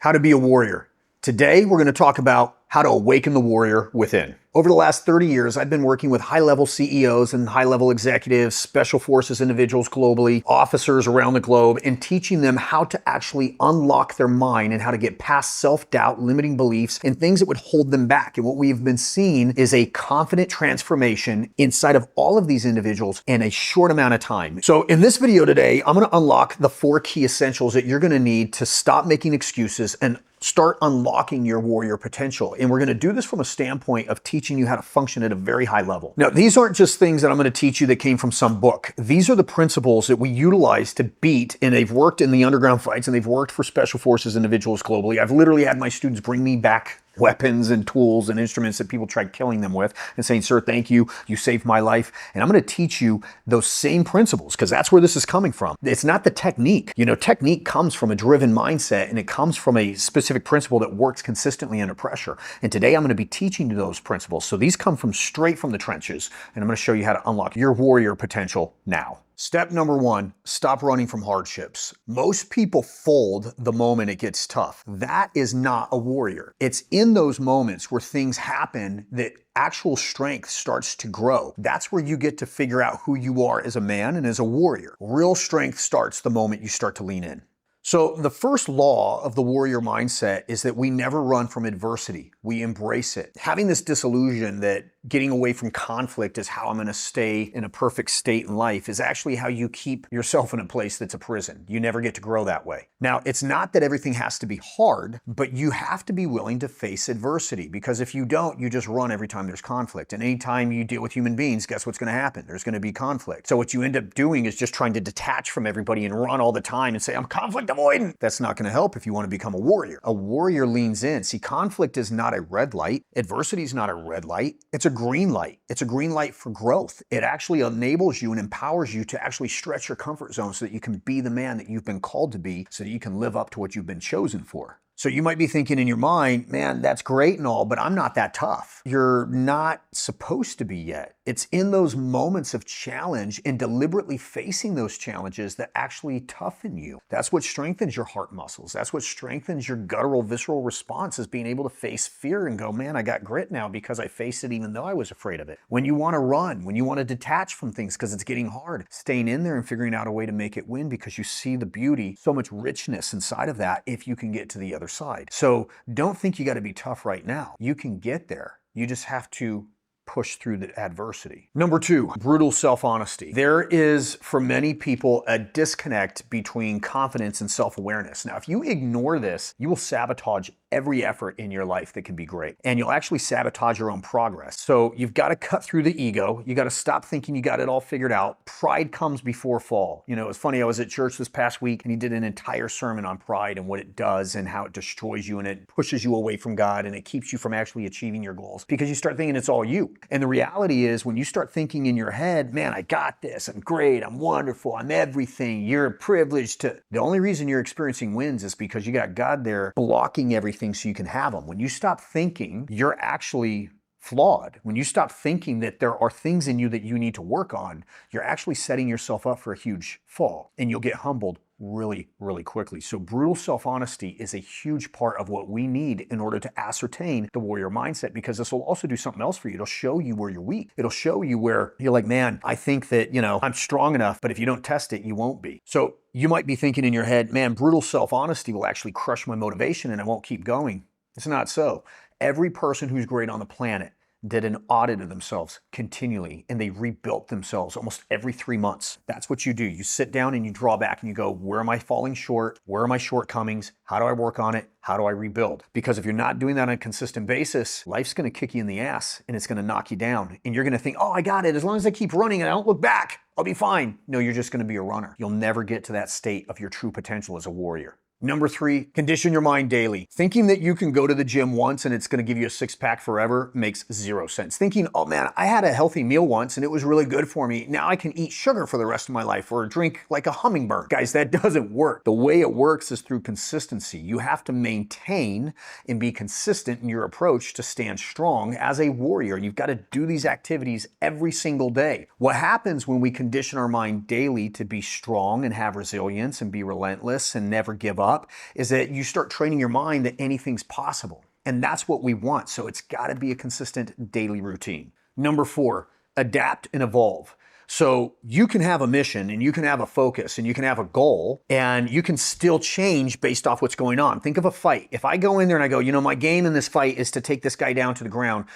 How to be a warrior. Today, we're going to talk about how to awaken the warrior within. Over the last 30 years, I've been working with high-level CEOs and high-level executives, special forces individuals globally, officers around the globe, and teaching them how to actually unlock their mind and how to get past self-doubt, limiting beliefs, and things that would hold them back. And what we've been seeing is a confident transformation inside of all of these individuals in a short amount of time. So in this video today, I'm going to unlock the 4 key essentials that you're going to need to stop making excuses and start unlocking your warrior potential. And we're going to do this from a standpoint of teaching you how to function at a very high level. Now, these aren't just things that I'm going to teach you that came from some book. These are the principles that we utilize to beat, and they've worked in the underground fights and they've worked for special forces individuals globally. I've literally had my students bring me back weapons and tools and instruments that people tried killing them with and saying, sir, thank you. You saved my life. And I'm going to teach you those same principles because that's where this is coming from. It's not the technique. You know, technique comes from a driven mindset and it comes from a specific principle that works consistently under pressure. And today I'm going to be teaching you those principles. So these come from straight from the trenches, and I'm going to show you how to unlock your warrior potential now. Step number 1, stop running from hardships. Most people fold the moment it gets tough. That is not a warrior. It's in those moments where things happen that actual strength starts to grow. That's where you get to figure out who you are as a man and as a warrior. Real strength starts the moment you start to lean in. So the first law of the warrior mindset is that we never run from adversity. We embrace it. Having this disillusion that getting away from conflict is how I'm going to stay in a perfect state in life is actually how you keep yourself in a place that's a prison. You never get to grow that way. Now, it's not that everything has to be hard, but you have to be willing to face adversity, because if you don't, you just run every time there's conflict. And anytime you deal with human beings, guess what's going to happen? There's going to be conflict. So what you end up doing is just trying to detach from everybody and run all the time and say, I'm conflict avoidant. That's not going to help if you want to become a warrior. A warrior leans in. See, conflict is not a red light. Adversity is not a red light. It's a green light. It's a green light for growth. It actually enables you and empowers you to actually stretch your comfort zone so that you can be the man that you've been called to be, so that you can live up to what you've been chosen for. So you might be thinking in your mind, man, that's great and all, but I'm not that tough. You're not supposed to be yet. It's in those moments of challenge and deliberately facing those challenges that actually toughen you. That's what strengthens your heart muscles. That's what strengthens your guttural, visceral response, is being able to face fear and go, man, I got grit now because I faced it even though I was afraid of it. When you want to run, when you want to detach from things because it's getting hard, staying in there and figuring out a way to make it win because you see the beauty, so much richness inside of that if you can get to the other side. So don't think you got to be tough right now. You can get there. You just have to push through the adversity. Number 2, brutal self-honesty. There is, for many people, a disconnect between confidence and self-awareness. Now, if you ignore this, you will sabotage every effort in your life that can be great. And you'll actually sabotage your own progress. So you've got to cut through the ego. You got to stop thinking you got it all figured out. Pride comes before fall. You know, it's funny, I was at church this past week and he did an entire sermon on pride and what it does and how it destroys you and it pushes you away from God and it keeps you from actually achieving your goals because you start thinking it's all you. And the reality is, when you start thinking in your head, man, I got this, I'm great, I'm wonderful, I'm everything, you're privileged to... The only reason you're experiencing wins is because you got God there blocking everything so you can have them. When you stop thinking, you're actually flawed. When you stop thinking that there are things in you that you need to work on, you're actually setting yourself up for a huge fall and you'll get humbled really, really quickly. So brutal self-honesty is a huge part of what we need in order to ascertain the warrior mindset, because this will also do something else for you. It'll show you where you're weak. It'll show you where you're like, man, I think that, you know, I'm strong enough, but if you don't test it, you won't be. So you might be thinking in your head, man, brutal self-honesty will actually crush my motivation and I won't keep going. It's not so. Every person who's great on the planet did an audit of themselves continually, and they rebuilt themselves almost every 3 months. That's what you do. You sit down and you draw back and you go, where am I falling short? Where are my shortcomings? How do I work on it? How do I rebuild? Because if you're not doing that on a consistent basis, life's going to kick you in the ass and it's going to knock you down. And you're going to think, oh, I got it. As long as I keep running and I don't look back, I'll be fine. No, you're just going to be a runner. You'll never get to that state of your true potential as a warrior. Number 3, condition your mind daily. Thinking that you can go to the gym once and it's going to give you a six-pack forever makes zero sense. Thinking, oh man, I had a healthy meal once and it was really good for me. Now I can eat sugar for the rest of my life or drink like a hummingbird. Guys, that doesn't work. The way it works is through consistency. You have to maintain and be consistent in your approach to stand strong as a warrior. You've got to do these activities every single day. What happens when we condition our mind daily to be strong and have resilience and be relentless and never give up up is that you start training your mind that anything's possible. And that's what we want. So it's got to be a consistent daily routine. Number 4, adapt and evolve. So you can have a mission and you can have a focus and you can have a goal and you can still change based off what's going on. Think of a fight. If I go in there and I go, my game in this fight is to take this guy down to the ground,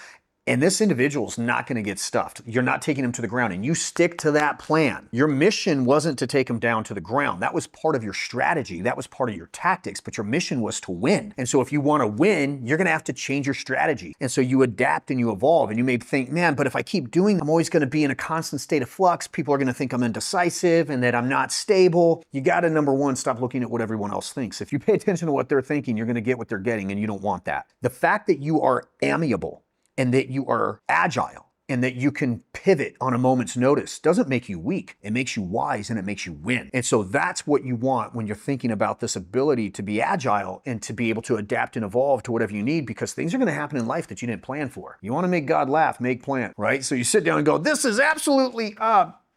and this individual's not going to get stuffed. You're not taking him to the ground, and you stick to that plan. Your mission wasn't to take him down to the ground. That was part of your strategy. That was part of your tactics, but your mission was to win. And so if you want to win, you're going to have to change your strategy. And so you adapt and you evolve, and you may think, man, but if I keep doing, I'm always going to be in a constant state of flux. People are going to think I'm indecisive and that I'm not stable. You got to, number 1, stop looking at what everyone else thinks. If you pay attention to what they're thinking, you're going to get what they're getting, and you don't want that. The fact that you are amiable and that you are agile and that you can pivot on a moment's notice doesn't make you weak. It makes you wise and it makes you win. And so that's what you want when you're thinking about this ability to be agile and to be able to adapt and evolve to whatever you need, because things are going to happen in life that you didn't plan for. You want to make God laugh, make plan, right? So you sit down and go, this is absolutely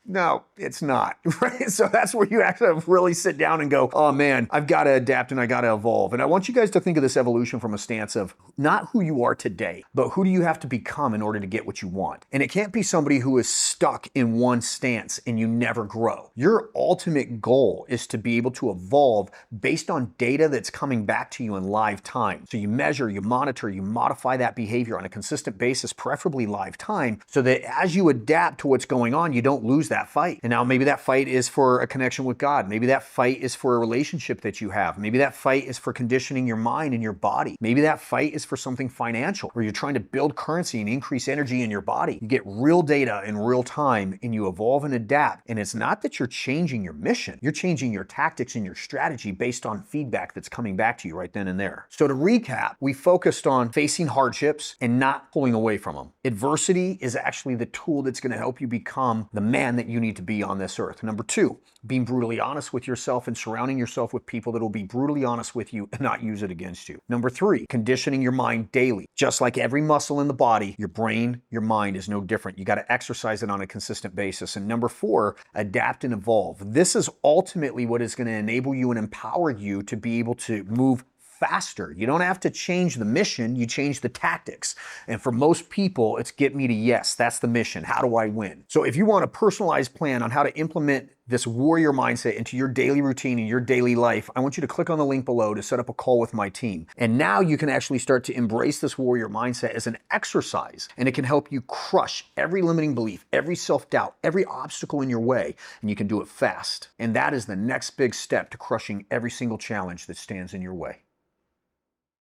no, it's not, right? So that's where you actually really sit down and go, oh man, I've got to adapt and I got to evolve. And I want you guys to think of this evolution from a stance of not who you are today, but who do you have to become in order to get what you want? And it can't be somebody who is stuck in one stance and you never grow. Your ultimate goal is to be able to evolve based on data that's coming back to you in live time. So you measure, you monitor, you modify that behavior on a consistent basis, preferably live time, so that as you adapt to what's going on, you don't lose that fight. And now maybe that fight is for a connection with God. Maybe that fight is for a relationship that you have. Maybe that fight is for conditioning your mind and your body. Maybe that fight is for something financial, where you're trying to build currency and increase energy in your body. You get real data in real time and you evolve and adapt. And it's not that you're changing your mission. You're changing your tactics and your strategy based on feedback that's coming back to you right then and there. So to recap, we focused on facing hardships and not pulling away from them. Adversity is actually the tool that's going to help you become the man that you need to be on this earth. Number 2, being brutally honest with yourself and surrounding yourself with people that will be brutally honest with you and not use it against you. Number 3, conditioning your mind daily. Just like every muscle in the body, your brain, your mind is no different. You got to exercise it on a consistent basis. And number 4, adapt and evolve. This is ultimately what is going to enable you and empower you to be able to move faster. You don't have to change the mission, you change the tactics. And for most people, it's get me to yes. That's the mission. How do I win? So if you want a personalized plan on how to implement this warrior mindset into your daily routine and your daily life, I want you to click on the link below to set up a call with my team. And now you can actually start to embrace this warrior mindset as an exercise, and it can help you crush every limiting belief, every self-doubt, every obstacle in your way, and you can do it fast. And that is the next big step to crushing every single challenge that stands in your way.